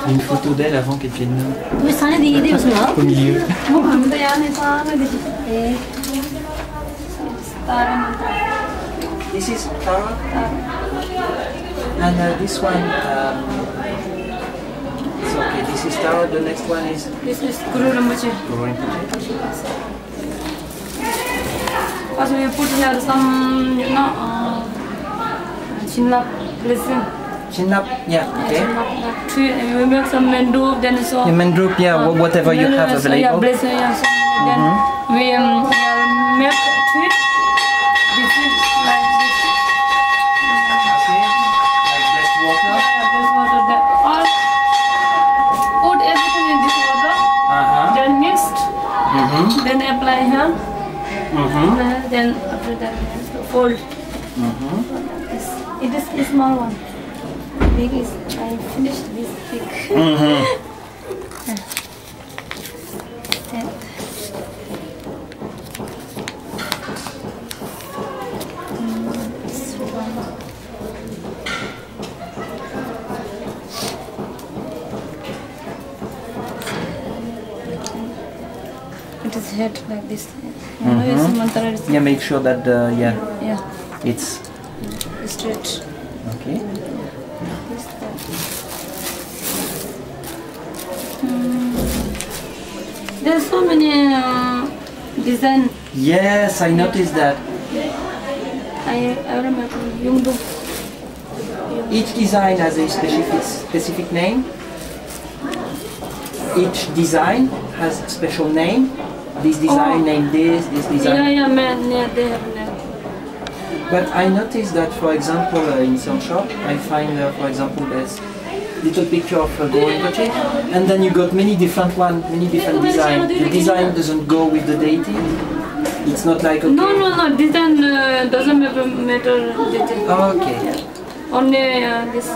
Une photo d'elle avant qu'elle vienne au milieu. This is Tara. And this one, it's okay. This is Tara. The next one is This is Guru Rinpoche. Guru Rinpoche. Also we put here some, you know, chinlap blessing. Chin up, yeah, okay. We make some mendrup, then so. The mandrup, yeah, whatever you have available. Yeah, blessing, yeah. So then we make treat. This is like this. Okay, like this water. Yeah, this water. That all put everything in this water. Then mixed. Then apply here. Then after that fold. It is a small one. Big is I finished this big. It is head like this. Yeah, make sure that yeah, it's straight. okay. There's so many design. Yes, I noticed that. I remember Yungdu. Each design has a specific name. Each design has a special name. This design named this design. Yeah, man, yeah, they have name. But I noticed that, for example, in some shop, I find, for example, there's little picture of Guru Rinpoche, and then you got many different designs. The design doesn't go with the deity. It's not like okay. No. Design doesn't matter. Oh, okay. Only this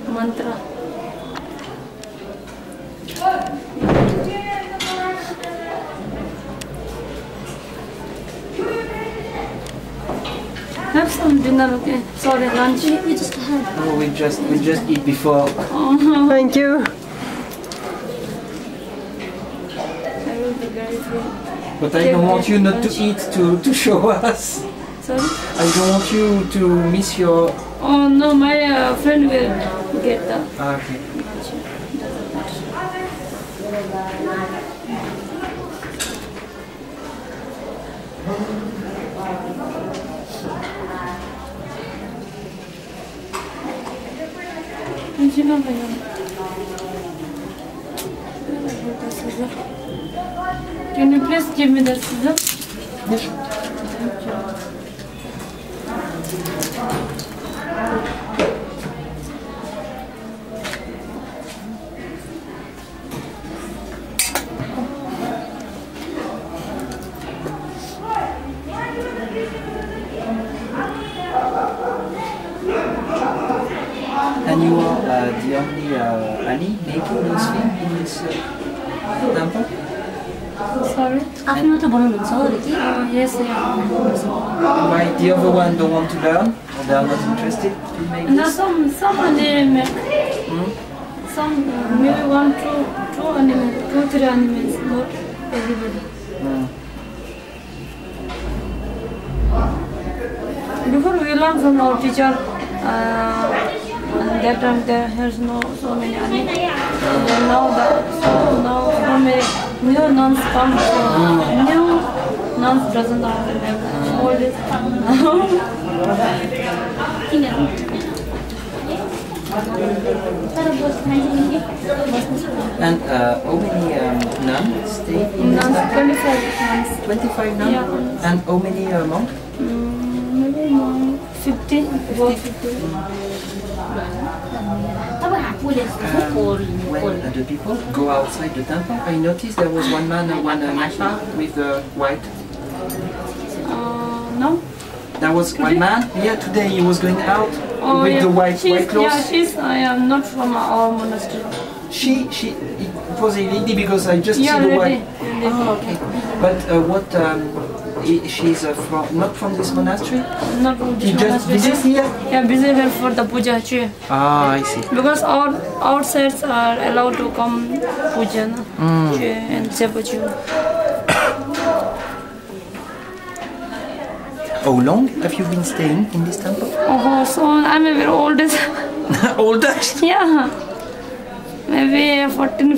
mantra. Have some dinner, okay? Sorry, lunch. We just had. Oh, we just eat before. Thank you. I will be very free. But I don't want you not to eat to show us. Sorry? I don't want you to miss your. Oh no, my friend will get the Okay. lunch. Can you please give me the scissor? Yes. And you are the only Ali making this film in this temple? Sorry? Yes, yeah. Why the other one don't want to learn, or they are not interested to make And this? some they make. Some maybe two, three animals, not everybody. Before we learn from our teacher, that time there has no so many animals. And now so many new nuns come. New nuns doesn't know all this And how many nuns stay in this nuns, temple? 25 nuns. 25 nuns? Yeah. And how many monks? Maybe 50, about 50. When the people go outside the temple, I noticed there was one man and one mashma with the white. No? There was one man here today, he was going out with the white clothes. Yeah, I am not from our monastery. It was a lady because I just see the white. Lady. Oh, okay. But what she's not from this monastery? Not from this You just monastery. visit here? Yeah, visit here for the puja actually. Ah, I see. Because all outsides are allowed to come puja and sepachu. How long have you been staying in this temple? Oh, so I'm a very oldest. Oldest? Yeah, maybe 14,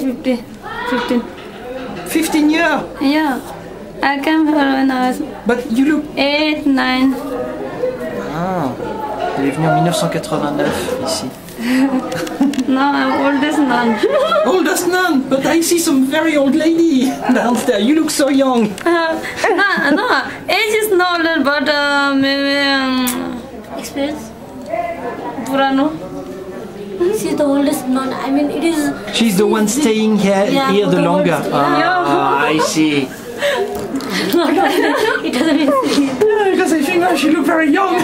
15. 15 years? Yeah, I came here when I was But you look... 8, 9. Ah, elle est venue en 1989 ici. Now I'm oldest nun. Oldest nun, but I see some very old lady downstairs. You look so young. No, age is not older, but maybe experience. Purano. She's the oldest nun. I mean, it is. She's the one staying here the longer. Ah, I see. It doesn't mean. Because I think she look very young.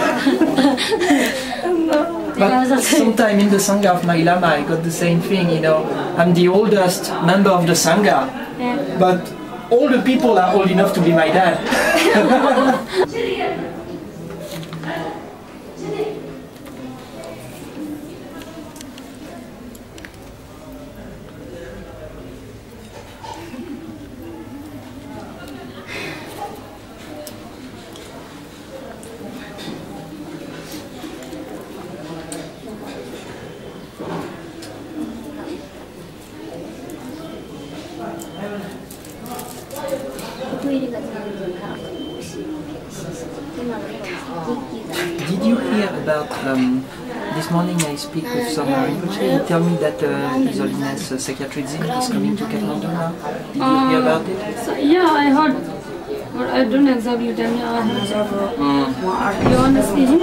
But sometime in the Sangha of my Lama, I got the same thing, you know. I'm the oldest member of the Sangha, but all the people are old enough to be my dad. Did you hear about, this morning I speak with some Rinpoche, he tell me that His Holiness Psychiatric Zen is coming to Kathmandu now. Did you hear about it? So, yeah, I heard, but I don't exactly tell me. You want to see him?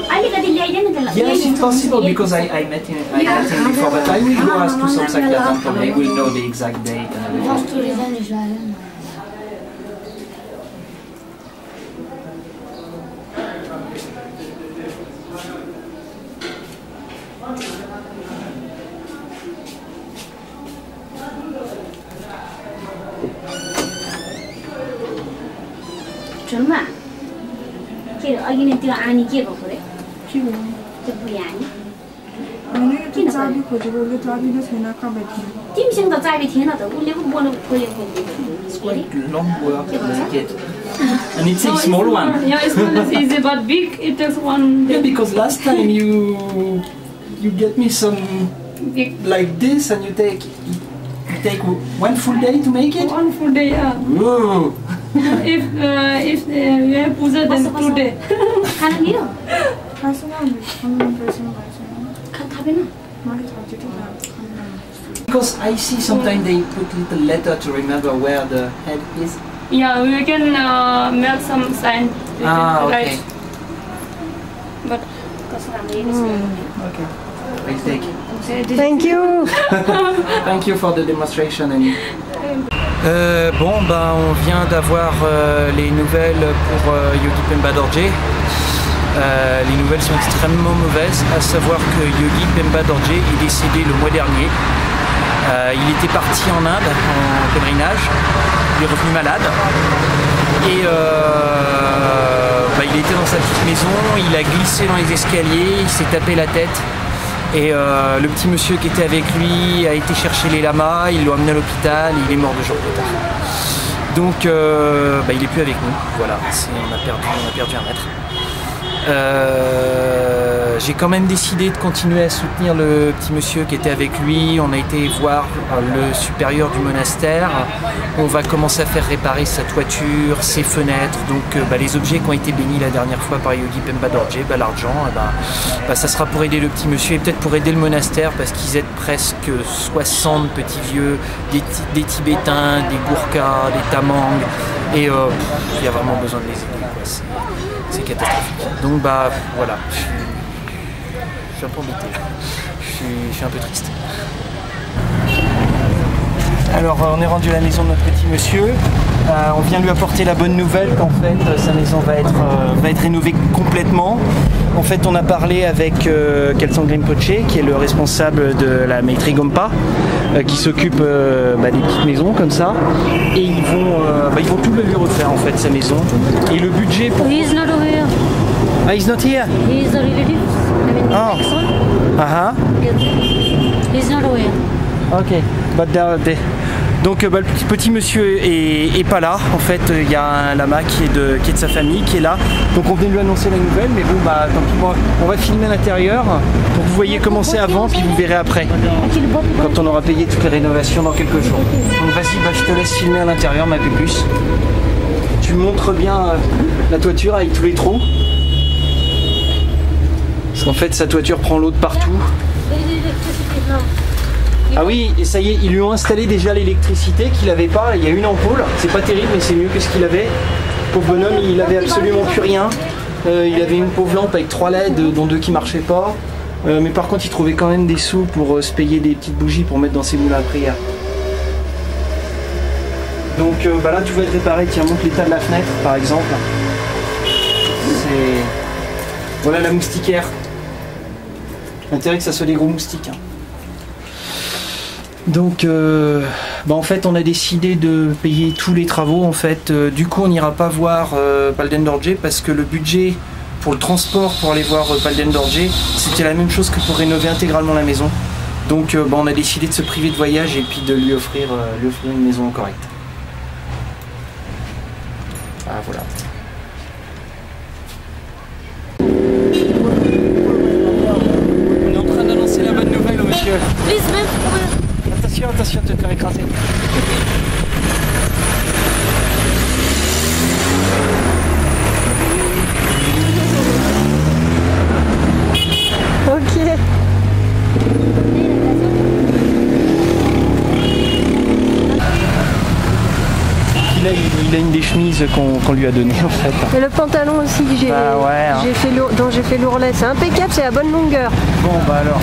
Yes, it's possible because I met him before, but I will go ask to some psychiatrist and they will know the exact date and everything. It's quite long work to make it. And it's a small one. Yeah, it's not easy, but big, it takes one day. Yeah, because last time you get me some Big. like this and you take one full day to make it? One full day, yeah. Whoa! If you have puja, then 2 days. Because I see sometimes they put little letter to remember where the head is. Yeah, we can make some sign. Okay. But Okay. Please take. Thank you. Thank you for the demonstration, Annie. Bon, ben, on vient d'avoir les nouvelles pour Yogi Pemba Dorje. Les nouvelles sont extrêmement mauvaises, à savoir que Yogi Pemba Dorje est décédé le mois dernier. Il était parti en Inde en pèlerinage, il est revenu malade et il était dans sa petite maison, il a glissé dans les escaliers, il s'est tapé la tête et le petit monsieur qui était avec lui a été chercher les lamas, ils l'ont amené à l'hôpital et il est mort 2 jours plus tard. Donc il est plus avec nous, voilà, on a perdu un maître. J'ai quand même décidé de continuer à soutenir le petit monsieur qui était avec lui. On a été voir le supérieur du monastère. On va commencer à faire réparer sa toiture, ses fenêtres. Donc les objets qui ont été bénis la dernière fois par Yogi Pemba Dorje, l'argent, ça sera pour aider le petit monsieur et peut-être pour aider le monastère parce qu'ils aident presque 60 petits vieux, des Tibétains, des Gourkhas, des Tamangs. Et il y a vraiment besoin de les aider, quoi. C'est catastrophique. Donc voilà, je suis un peu embêté, je suis un peu triste. Alors on est rendu à la maison de notre petit monsieur. On vient lui apporter la bonne nouvelle qu'en fait sa maison va être rénovée complètement. En fait, on a parlé avec Kelsang Rinpoche, qui est le responsable de la Maitri Gompa, qui s'occupe des petites maisons comme ça. Et ils vont tout le lui refaire en fait, sa maison. Et le budget pour... He is not here. Ah, he's not here? He is a relative. Oh. Uh-huh. He is not here. Ok. But donc le petit monsieur est pas là. En fait, il y a un lama qui est de sa famille qui est là. Donc on vient lui annoncer la nouvelle, mais bon tant pis, on va filmer à l'intérieur pour que vous voyez comment c'est avant, puis vous verrez après, quand on aura payé toutes les rénovations dans quelques jours. Donc vas-y, je te laisse filmer à l'intérieur, ma pépus. Tu montres bien la toiture avec tous les trous. Parce qu'en fait, sa toiture prend l'eau de partout. Ah oui, et ça y est, ils lui ont installé déjà l'électricité qu'il n'avait pas. Il y a une ampoule, c'est pas terrible, mais c'est mieux que ce qu'il avait. Pauvre bonhomme, il avait absolument plus rien. Il avait une pauvre lampe avec 3 LED, dont 2 qui marchaient pas. Mais par contre, il trouvait quand même des sous pour se payer des petites bougies pour mettre dans ses moulins à prière. Donc là, tout va être réparé. Tiens, montre l'état de la fenêtre, par exemple. Voilà la moustiquaire. Intérêt que ça soit des gros moustiques. Hein. Donc, en fait, on a décidé de payer tous les travaux. En fait, du coup, on n'ira pas voir Palden Dorje parce que le budget pour le transport pour aller voir Palden Dorje, c'était la même chose que pour rénover intégralement la maison. Donc, on a décidé de se priver de voyage et puis de lui offrir une maison correcte. Ah, voilà. On est en train d'annoncer la bonne nouvelle au monsieur. Attention de te faire écraser. Ok. Il a une des chemises qu'on lui a données en fait. Et le pantalon aussi que dont j'ai fait l'ourlet, c'est impeccable, c'est à bonne longueur. Bon alors.